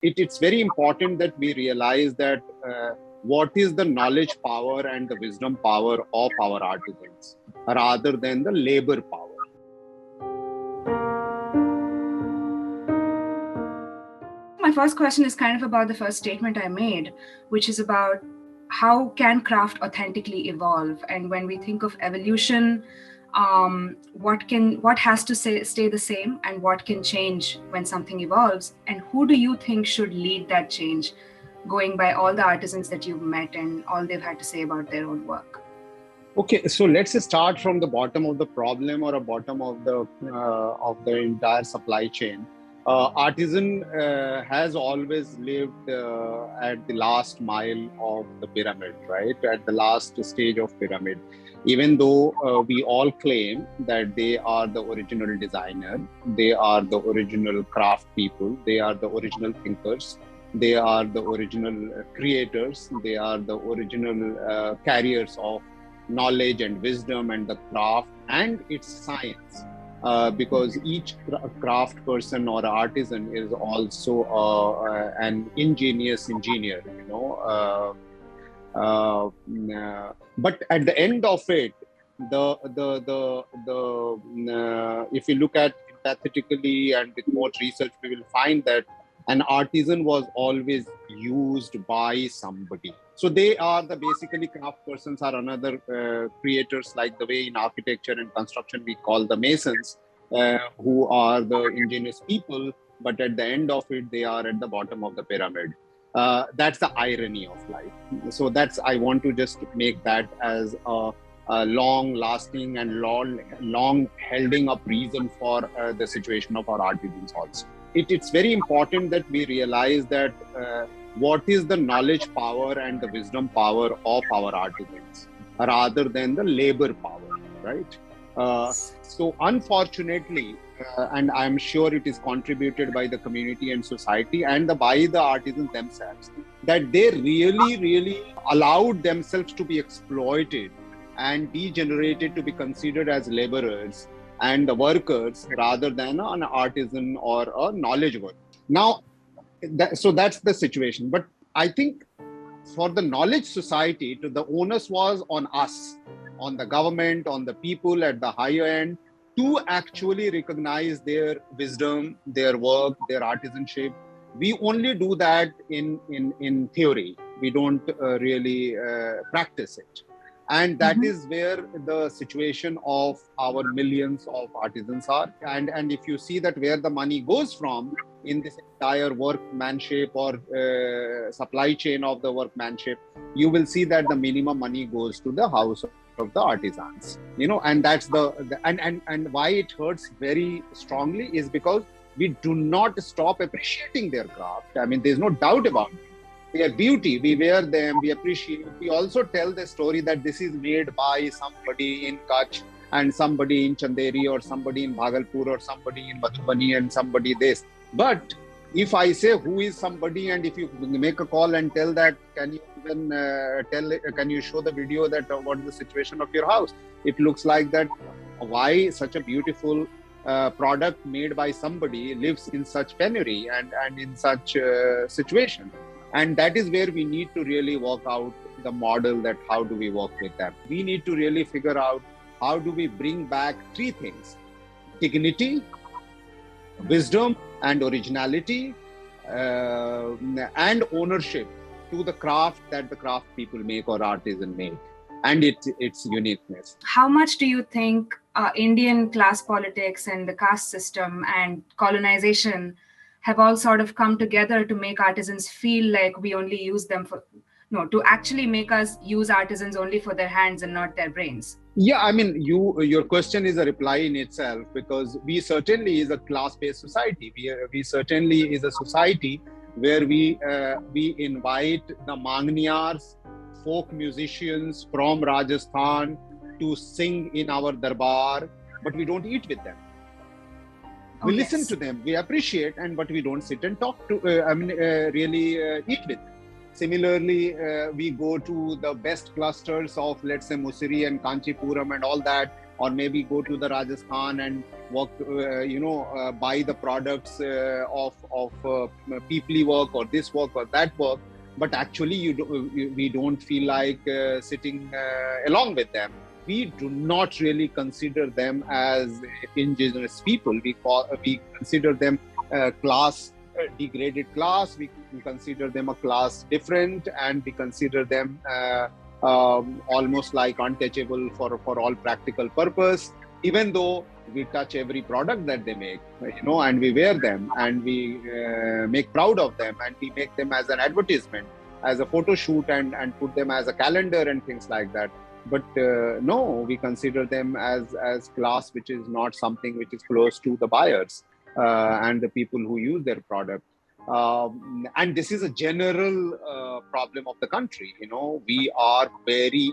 It's very important that we realize that what is the knowledge power and the wisdom power of our artisans rather than the labor power. My first question is kind of about the first statement I made, which is about how can craft authentically evolve? And when we think of evolution, what has to stay the same and what can change when something evolves? And who do you think should lead that change, going by all the artisans that you've met and all they've had to say about their own work? Okay, so let's start from the bottom of the problem or a bottom of the entire supply chain. Artisan has always lived at the last mile of the pyramid, right? At the last stage of pyramid. Even though we all claim that they are the original designer, they are the original craft people, they are the original thinkers, they are the original creators, they are the original carriers of knowledge and wisdom and the craft and its science. Because each craft person or artisan is also an ingenious engineer, but at the end of it, if you look at empathetically and with more research, we will find that an artisan was always used by somebody. So they are the basically craft persons are another creators, like the way in architecture and construction we call the masons, who are the ingenious people, but at the end of it, they are at the bottom of the pyramid. That's the irony of life. So I want to just make that as a long-lasting and long holding up reason for the situation of our artisans also. It's very important that we realize that what is the knowledge power and the wisdom power of our artisans rather than the labor power, right? So unfortunately, and I'm sure it is contributed by the community and society and by the artisans themselves, that they really allowed themselves to be exploited and degenerated to be considered as laborers and the workers rather than an artisan or a knowledge worker. Now, so that's the situation. But I think for the knowledge society, the onus was on us, on the government, on the people at the higher end, to actually recognize their wisdom, their work, their artisanship. We only do that in theory. We don't really practice it. And that is where the situation of our millions of artisans are. And if you see that where the money goes from in this entire workmanship or supply chain of the workmanship, you will see that the minimum money goes to the house of the artisans, and that's and why it hurts very strongly is because we do not stop appreciating their craft. I mean, there's no doubt about it. Their beauty, we wear them, we appreciate. We also tell the story that this is made by somebody in Kutch and somebody in Chanderi or somebody in Bhagalpur or somebody in Madhubani and somebody this. But if I say who is somebody, and if you make a call and tell that, can you even can you show the video that what is the situation of your house? It looks like that why such a beautiful product made by somebody lives in such penury and in such situation. And that is where we need to really work out the model that how do we work with them. We need to really figure out how do we bring back three things: dignity, wisdom and originality, and ownership to the craft that the craft people make or artisan make, and its uniqueness. How much do you think Indian class politics and the caste system and colonization have all sort of come together to make artisans feel like we only use them to actually make us use artisans only for their hands and not their brains? Yeah, I mean, your question is a reply in itself, because we certainly is a class-based society. We certainly is a society where we invite the Mangniyars, folk musicians from Rajasthan to sing in our darbar, but we don't eat with them. We listen to them, we appreciate, but we don't sit and talk to, really eat with them. Similarly, we go to the best clusters of, let's say, Musiri and Kanchipuram and all that, or maybe go to the Rajasthan and work, buy the products of people work or this work or that work. But actually, we don't feel like sitting along with them. We do not really consider them as indigenous people. We consider them class, degraded class. We consider them a class different, and we consider them almost like untouchable for all practical purpose. Even though we touch every product that they make, and we wear them, and we make proud of them, and we make them as an advertisement, as a photo shoot, and put them as a calendar and things like that. But no, we consider them as class, which is not something which is close to the buyers and the people who use their product. And this is a general problem of the country. We are very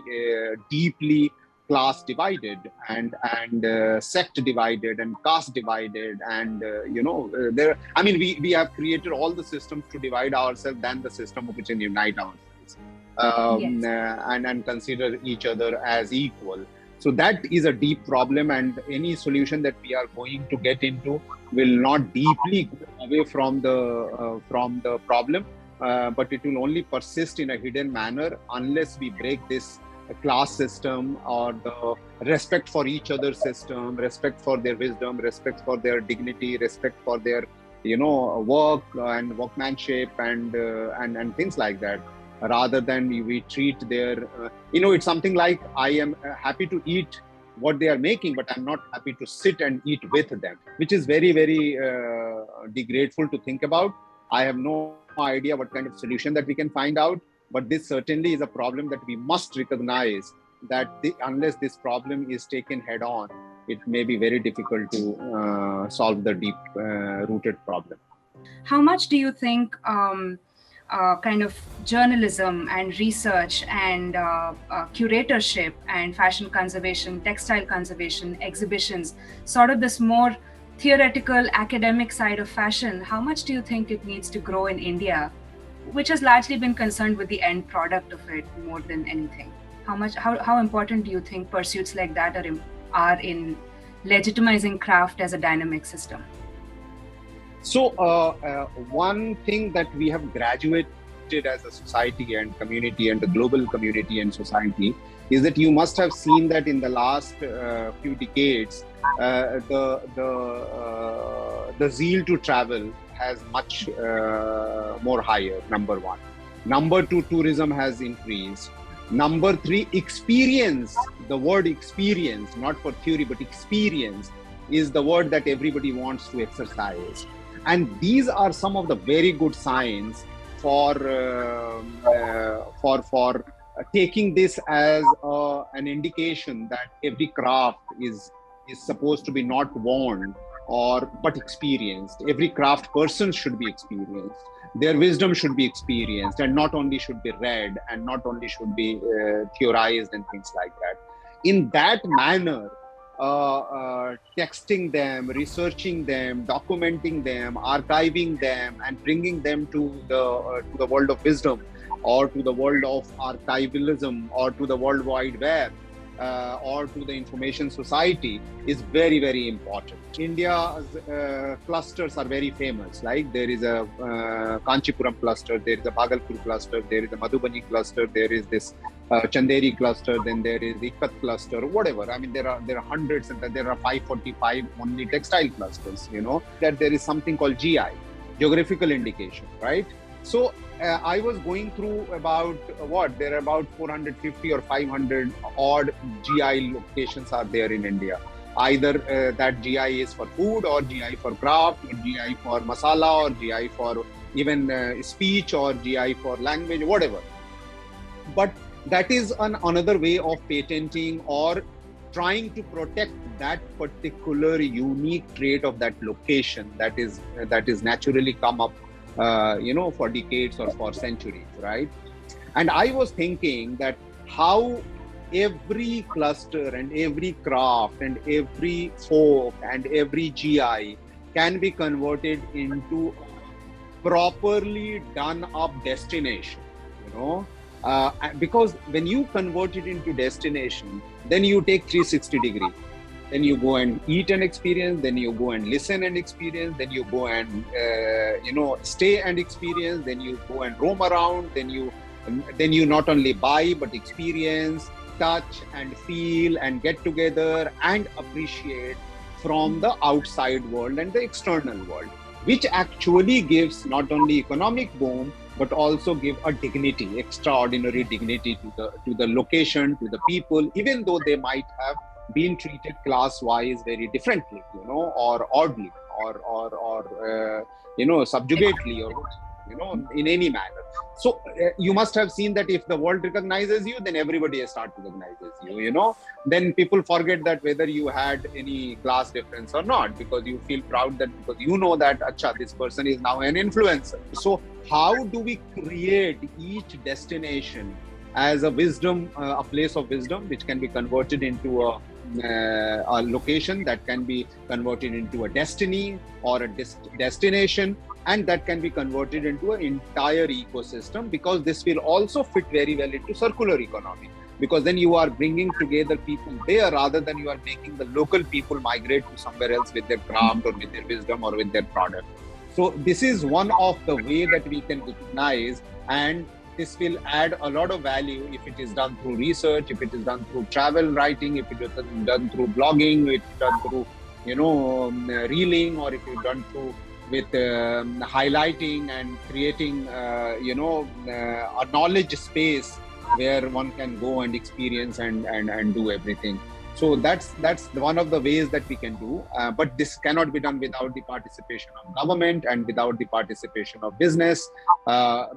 deeply class divided and sect divided and caste divided, and we have created all the systems to divide ourselves than the system which can unite ourselves. And consider each other as equal. So that is a deep problem, and any solution that we are going to get into will not deeply go away from the problem, but it will only persist in a hidden manner unless we break this class system, or the respect for each other system, respect for their wisdom, respect for their dignity, respect for their work and workmanship and things like that. Rather than we treat their, it's something like, I am happy to eat what they are making, but I'm not happy to sit and eat with them, which is very, very degradeful to think about. I have no idea what kind of solution that we can find out, but this certainly is a problem that we must recognize, that unless this problem is taken head on, it may be very difficult to solve the deep rooted problem. How much do you think kind of journalism and research and curatorship and fashion conservation, textile conservation, exhibitions, sort of this more theoretical academic side of fashion, how much do you think it needs to grow in India, which has largely been concerned with the end product of it more than anything? How important do you think pursuits like that are in legitimizing craft as a dynamic system? So one thing that we have graduated as a society and community, and the global community and society, is that you must have seen that in the last few decades, the zeal to travel has much more higher, number one. Number two, tourism has increased. Number three, experience. The word experience, not for theory, but experience, is the word that everybody wants to exercise. And these are some of the very good signs for taking this as an indication that every craft is supposed to be not worn but experienced. Every craft person should be experienced. Their wisdom should be experienced, and not only should be read, and not only should be theorized and things like that. In that manner, texting them, researching them, documenting them, archiving them, and bringing them to the world of wisdom, or to the world of archivalism, or to the World Wide Web, or to the information society, is very, very important. India's clusters are very famous. Like, there is a Kanchipuram cluster, there is a Bhagalpur cluster, there is a Madhubani cluster, there is this Chanderi cluster, then there is the Ikat cluster, whatever. I mean, there are hundreds, and there are 545 only textile clusters. That there is something called GI, geographical indication, right? So I was going through there are about 450 or 500 odd GI locations are there in India. Either that GI is for food, or GI for craft, or GI for masala, or GI for even speech, or GI for language, whatever. But that is another way of patenting or trying to protect that particular unique trait of that location that is naturally come up for decades or for centuries, right? And I was thinking that how every cluster and every craft and every folk and every GI can be converted into properly done up destination, because when you convert it into destination, then you take 360 degree. then you go and eat and experience, then you go and listen and experience, then you go and stay and experience, then you go and roam around, then you not only buy but experience, touch and feel and get together and appreciate from the outside world and the external world, which actually gives not only economic boom but also give a dignity, extraordinary dignity to the location, to the people, even though they might have been treated class-wise very differently, or oddly, or subjugately, or in any manner. So you must have seen that if the world recognizes you, then everybody starts recognizes you. Then people forget that whether you had any class difference or not, because you feel proud that because that acha, this person is now an influencer. So how do we create each destination as a wisdom, a place of wisdom, which can be converted into a location, that can be converted into a destiny or a destination, and that can be converted into an entire ecosystem, because this will also fit very well into circular economy, because then you are bringing together people there rather than you are making the local people migrate to somewhere else with their craft or with their wisdom or with their product. So this is one of the way that we can recognize, and this will add a lot of value if it is done through research, if it is done through travel writing, if it is done through blogging, if it is done through reeling, or if it is done through with highlighting and creating a knowledge space where one can go and experience and do everything. So that's one of the ways that we can do, but this cannot be done without the participation of government and without the participation of business,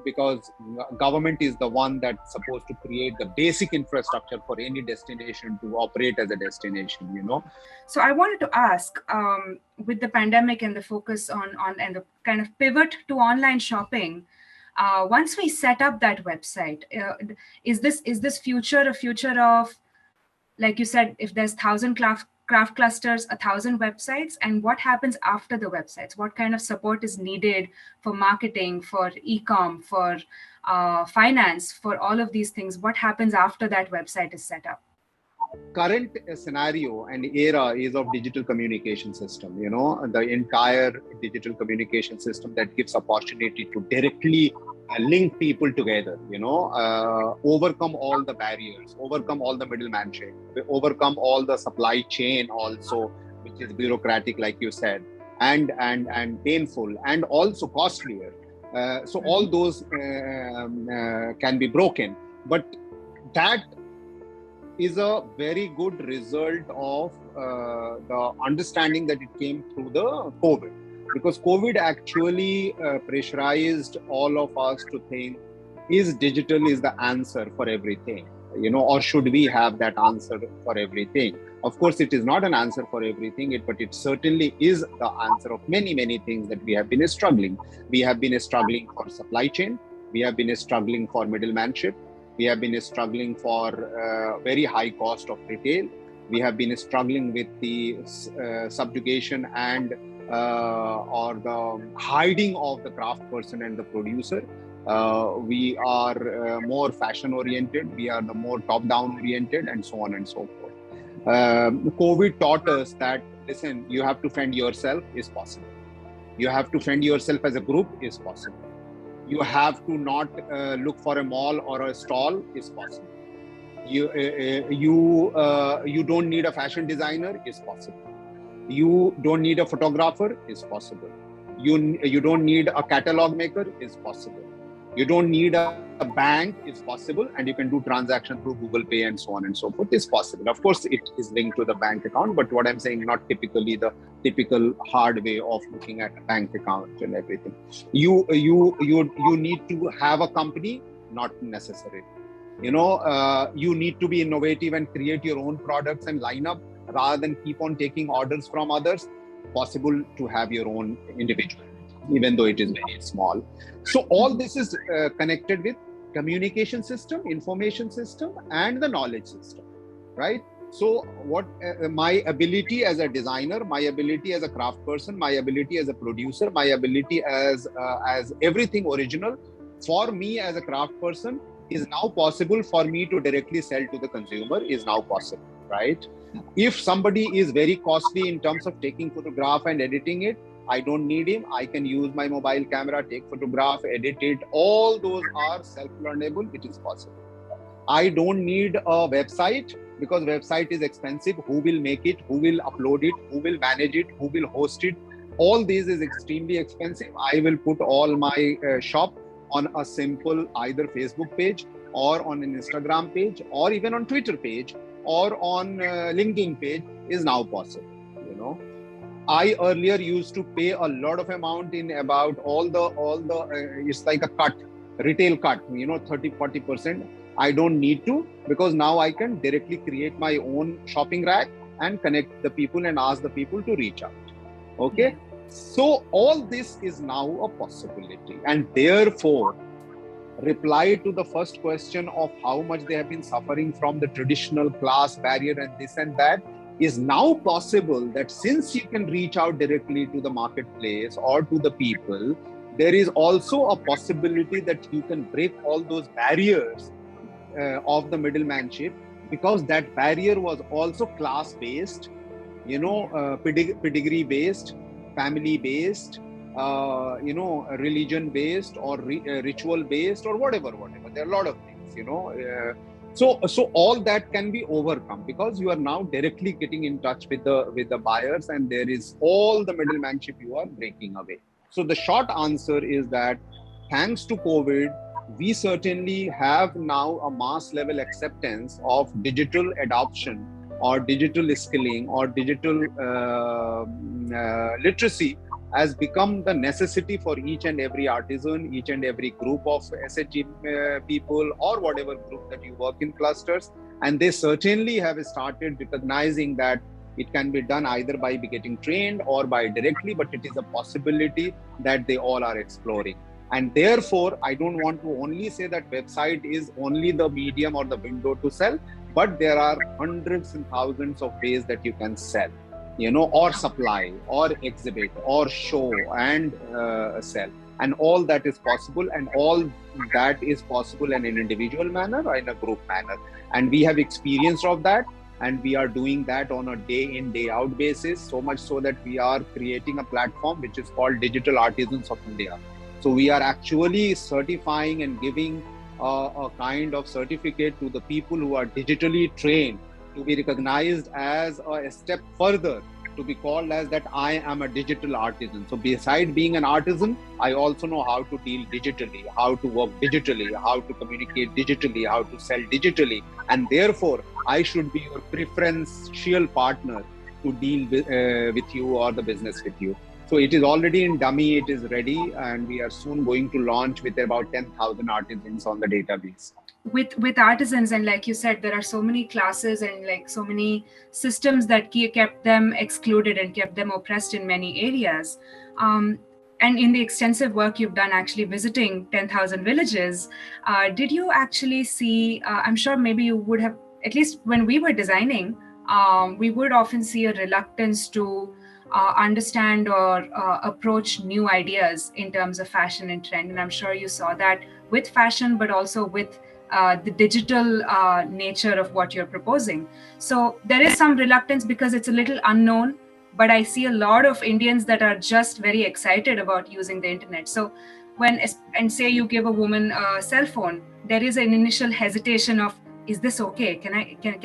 because government is the one that's supposed to create the basic infrastructure for any destination to operate as a destination. So I wanted to ask, with the pandemic and the focus on and the kind of pivot to online shopping, once we set up that website, is this future a future of, like you said, if there's 1,000 craft clusters, 1,000 websites, and what happens after the websites? What kind of support is needed for marketing, for e-com, for finance, for all of these things? What happens after that website is set up? Current scenario and era is of digital communication system, the entire digital communication system that gives opportunity to directly link people together, overcome all the barriers, overcome all the middlemanship, overcome all the supply chain also, which is bureaucratic, like you said, and painful and also costlier. So all those can be broken, but that is a very good result of the understanding that it came through the COVID, because COVID actually pressurized all of us to think, is digital is the answer for everything, or should we have that answer for everything? Of course, it is not an answer for everything, but it certainly is the answer of many, many things that we have been struggling. We have been struggling for supply chain. We have been struggling for middlemanship. We have been struggling for very high cost of retail. We have been struggling with the subjugation and or the hiding of the craft person and the producer. We are more fashion oriented. We are the more top down oriented, and so on and so forth. COVID taught us that, listen, you have to fend yourself is possible. You have to fend yourself as a group is possible. You have to not look for a mall or a stall is possible. You don't need a fashion designer is possible. You don't need a photographer is possible. You don't need a catalog maker is possible. You don't need a bank is possible, and you can do transaction through Google Pay and so on and so forth is possible. Of course, it is linked to the bank account, but what I'm saying, not typically the typical hard way of looking at a bank account and everything. You need to have a company, not necessary. You need to be innovative and create your own products and lineup rather than keep on taking orders from others. Possible to have your own individual, even though it is very small. So all this is connected with communication system, information system, and the knowledge system, right? So what my ability as a designer, my ability as a craft person, my ability as a producer, my ability as everything original for me as a craft person is now possible for me to directly sell to the consumer is now possible, right? If somebody is very costly in terms of taking photograph and editing it, I don't need him. I can use my mobile camera, take photograph, edit it. All those are self-learnable, which is possible. I don't need a website because website is expensive. Who will make it? Who will upload it? Who will manage it? Who will host it? All these is extremely expensive. I will put all my shop on a simple either Facebook page or on an Instagram page or even on Twitter page or on LinkedIn page is now possible. You know, I earlier used to pay a lot of amount in about all the it's like a cut, retail cut, 30-40%. I don't need to, because now I can directly create my own shopping rack and connect the people and ask the people to reach out. Okay. So all this is now a possibility, and therefore reply to the first question of how much they have been suffering from the traditional class barrier and this and that is now possible, that since you can reach out directly to the marketplace or to the people, there is also a possibility that you can break all those barriers of the middlemanship, because that barrier was also class based, pedigree based, family based, religion based, or ritual based, or whatever. There are a lot of things, so all that can be overcome because you are now directly getting in touch with the buyers, and there is all the middlemanship you are breaking away. So the short answer is that thanks to COVID, we certainly have now a mass level acceptance of digital adoption or digital skilling or digital literacy has become the necessity for each and every artisan, each and every group of SHG people, or whatever group that you work in clusters. And they certainly have started recognizing that it can be done either by getting trained or by directly, but it is a possibility that they all are exploring. And therefore, I don't want to only say that website is only the medium or the window to sell, but there are hundreds and thousands of ways that you can sell, or supply, or exhibit, or show and sell. And all that is possible, and all that is possible in an individual manner or in a group manner. And we have experience of that, and we are doing that on a day in, day out basis, so much so that we are creating a platform which is called Digital Artisans of India. So we are actually certifying and giving a kind of certificate to the people who are digitally trained to be recognized as a step further, to be called as that I am a digital artisan. So beside being an artisan, I also know how to deal digitally, how to work digitally, how to communicate digitally, how to sell digitally. And therefore, I should be your preferential partner to deal with you or the business with you. So it is already in dummy, it is ready, and we are soon going to launch with about 10,000 artisans on the database. With artisans, and like you said, there are so many classes and like so many systems that kept them excluded and kept them oppressed in many areas. And in the extensive work you've done actually visiting 10,000 villages, did you actually see, I'm sure maybe you would have, at least when we were designing, we would often see a reluctance to understand or approach new ideas in terms of fashion and trend. And I'm sure you saw that with fashion, but also with the digital nature of what you're proposing. So there is some reluctance because it's a little unknown, but I see a lot of Indians that are just very excited about using the internet. So and say you give a woman a cell phone, there is an initial hesitation of, is this okay? Can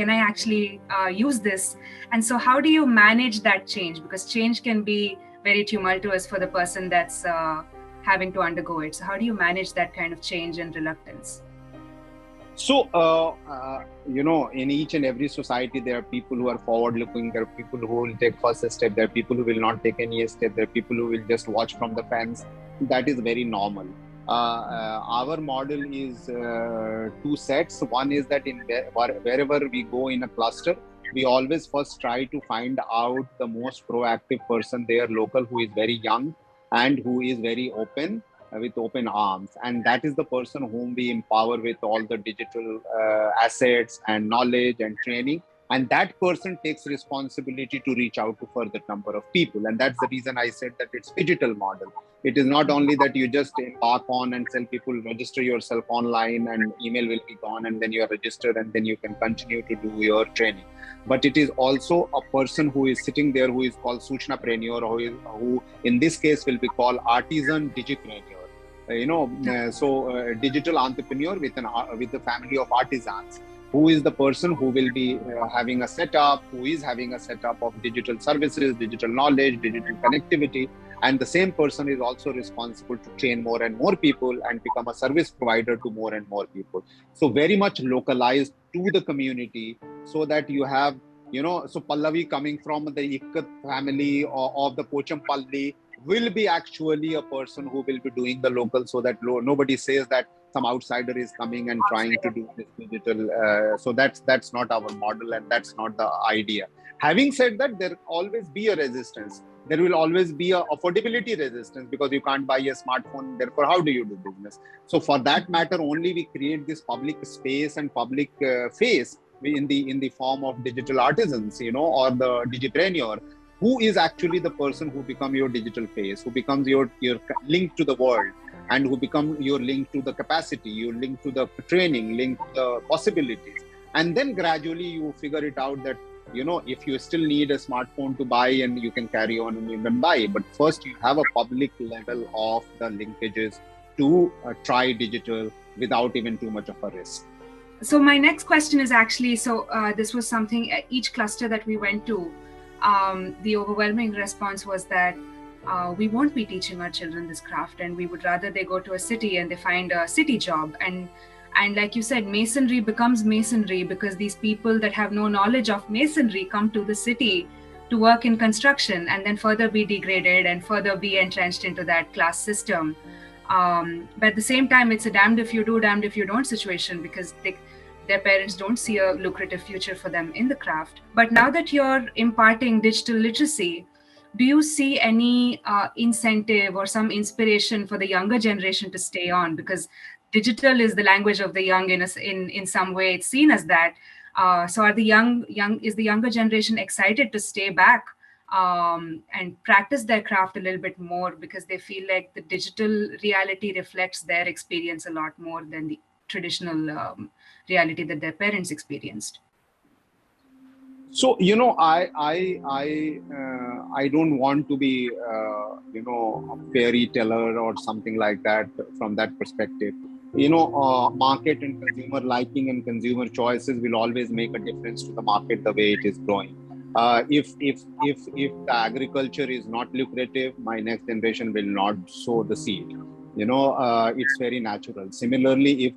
I actually use this? And so how do you manage that change? Because change can be very tumultuous for the person that's having to undergo it. So how do you manage that kind of change and reluctance? So, in each and every society, there are people who are forward-looking. There are people who will take first step. There are people who will not take any step. There are people who will just watch from the fence. That is very normal. Our model is two sets. One is that wherever we go in a cluster, we always first try to find out the most proactive person there, local, who is very young and who is very open, with open arms. And that is the person whom we empower with all the digital assets and knowledge and training. and that person takes responsibility to reach out to further number of people. And that's the reason I said that it's digital model. It is not only that you just embark on and tell people register yourself online and email will be gone and then you are registered and then you can continue to do your training, but it is also a person who is sitting there who is called Suchnapreneur, who in this case will be called artisan digipreneur. Digital entrepreneur with a family of artisans, who is the person who will be having a setup, who is having a setup of digital services, digital knowledge, digital connectivity. And the same person is also responsible to train more and more people and become a service provider to more and more people. So very much localized to the community, so that you have, so Pallavi coming from the Ikkat family of the Pochampalli will be actually a person who will be doing the local, so that nobody says that some outsider is coming and trying to do this digital. So that's not our model, and that's not the idea. Having said that, there will always be a resistance. There will always be a affordability resistance, because you can't buy a smartphone. Therefore, how do you do business? So for that matter, only we create this public space and public face in the form of digital artisans, or the digipreneur, who is actually the person who becomes your digital face, who becomes your link to the world, and who become your link to the capacity, your link to the training, link to the possibilities. And then gradually you figure it out that, if you still need a smartphone to buy, and you can carry on and you can buy. But first you have a public level of the linkages to try digital without even too much of a risk. So my next question is actually, this was something at each cluster that we went to, the overwhelming response was that we won't be teaching our children this craft, and we would rather they go to a city and they find a city job. And like you said, masonry becomes masonry because these people that have no knowledge of masonry come to the city to work in construction and then further be degraded and further be entrenched into that class system. But at the same time, it's a damned if you do, damned if you don't situation, because their parents don't see a lucrative future for them in the craft. But now that you're imparting digital literacy, do you see any incentive or some inspiration for the younger generation to stay on? Because digital is the language of the young in some way. It's seen as that. So are is the younger generation excited to stay back and practice their craft a little bit more, because they feel like the digital reality reflects their experience a lot more than the traditional reality that their parents experienced? So, I don't want to be, a fairy teller or something like that from that perspective. Market and consumer liking and consumer choices will always make a difference to the market the way it is growing. If the agriculture is not lucrative, my next generation will not sow the seed. It's very natural. Similarly, if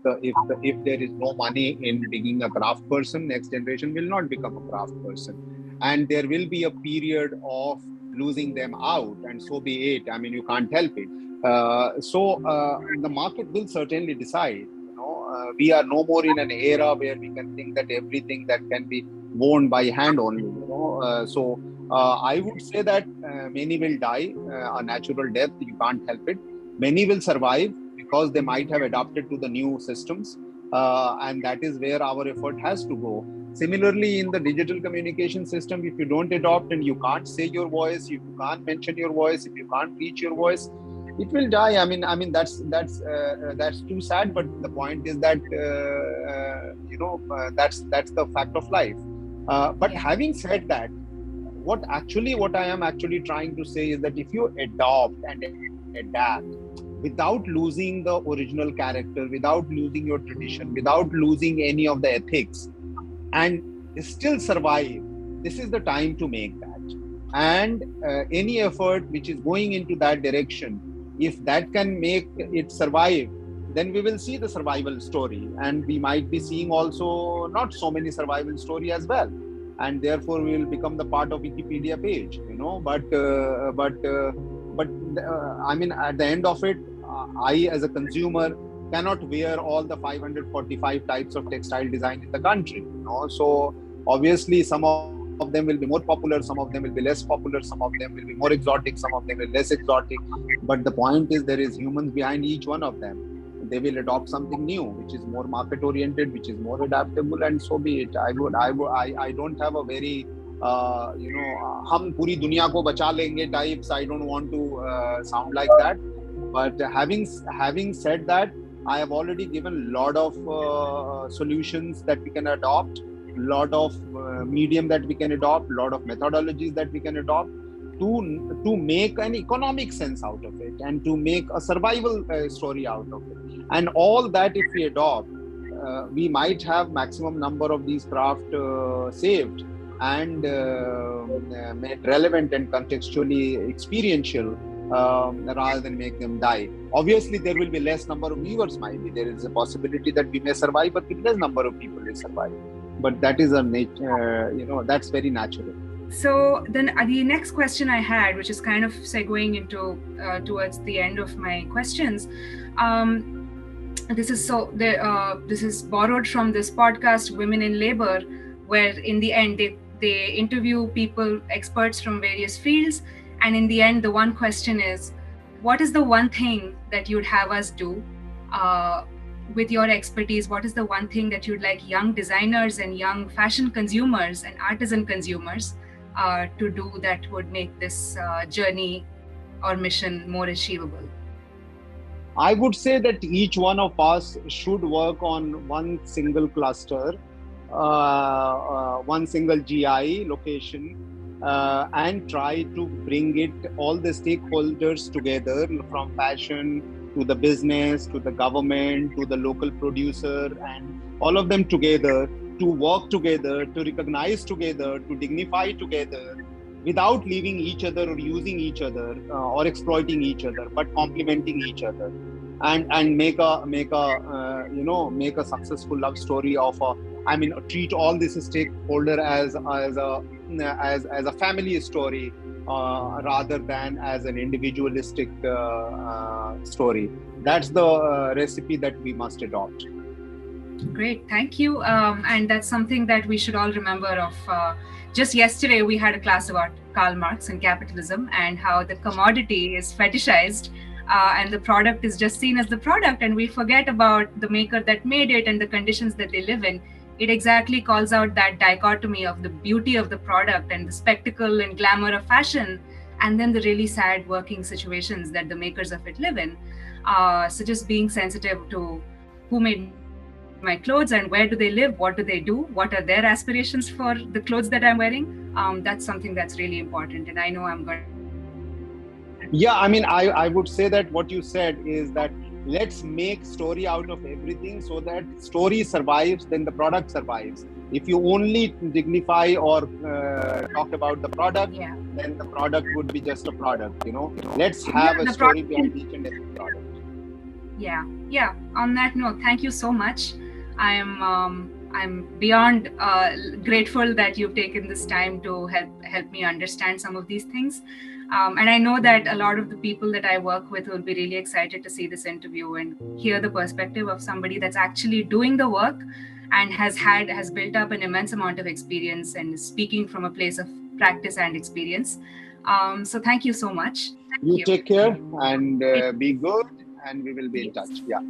there is no money in being a craft person, next generation will not become a craft person, and there will be a period of losing them out, and so be it. I mean, you can't help it. The market will certainly decide. We are no more in an era where we can think that everything that can be worn by hand only. I would say that many will die a natural death. You can't help it. Many will survive because they might have adapted to the new systems, and that is where our effort has to go. Similarly, in the digital communication system, if you don't adopt and you can't say your voice, if you can't mention your voice, if you can't reach your voice, it will die. I mean that's too sad. But the point is that that's the fact of life. But having said that, what I am actually trying to say is that if you adopt and adapt without losing the original character, without losing your tradition, without losing any of the ethics, and still survive, this is the time to make that. And any effort which is going into that direction, if that can make it survive, then we will see the survival story, and we might be seeing also not so many survival story as well, and therefore we will become the part of Wikipedia page, but I mean, at the end of it, I as a consumer cannot wear all the 545 types of textile design in the country. So obviously some of them will be more popular, some of them will be less popular, some of them will be more exotic, some of them will be less exotic. But the point is there is humans behind each one of them. they will adopt something new, which is more market oriented, which is more adaptable, and so be it. I don't have a very hum puri duniya ko bacha lenge types. I don't want to sound like that. But having said that, I have already given a lot of solutions that we can adopt, lot of medium that we can adopt, lot of methodologies that we can adopt to make an economic sense out of it and to make a survival story out of it. And all that, if we adopt, we might have maximum number of these craft saved and made relevant and contextually experiential, rather than make them die. Obviously, there will be less number of viewers. Maybe there is a possibility that we may survive, but with less number of people will survive. But that is a nature, that's very natural. So then the next question I had, which is kind of segueing into towards the end of my questions, this is borrowed from this podcast, Women in Labor, where in the end they interview people, experts from various fields, and in the end the one question is, what is the one thing that you'd have us do with your expertise? What is the one thing that you'd like young designers and young fashion consumers and artisan consumers to do that would make this journey or mission more achievable? I would say that each one of us should work on one single cluster, one single GI location, and try to bring it, all the stakeholders together, from fashion to the business, to the government, to the local producer, and all of them together, to work together, to recognize together, to dignify together, without leaving each other or using each other or exploiting each other, but complementing each other, and make a successful love story of treat all these stakeholder as a family story, rather than as an individualistic story. That's the recipe that we must adopt. Great, thank you. And that's something that we should all remember of. Just yesterday, we had a class about Karl Marx and capitalism and how the commodity is fetishized, and the product is just seen as the product, and we forget about the maker that made it and the conditions that they live in. It exactly calls out that dichotomy of the beauty of the product and the spectacle and glamour of fashion, and then the really sad working situations that the makers of it live in. So just being sensitive to who made my clothes and where do they live, what do they do, what are their aspirations for the clothes that I'm wearing, that's something that's really important. And I know I'm going to... Yeah, I would say that what you said is that let's make story out of everything, so that story survives, then the product survives. If you only dignify or talk about the product, then the product would be just a product, Let's have a story behind each and every product. Yeah. On that note, thank you so much. I'm beyond grateful that you've taken this time to help me understand some of these things. And I know that a lot of the people that I work with will be really excited to see this interview and hear the perspective of somebody that's actually doing the work and has built up an immense amount of experience and is speaking from a place of practice and experience. So thank you so much. You take care and be good, and we will be in touch. Yeah.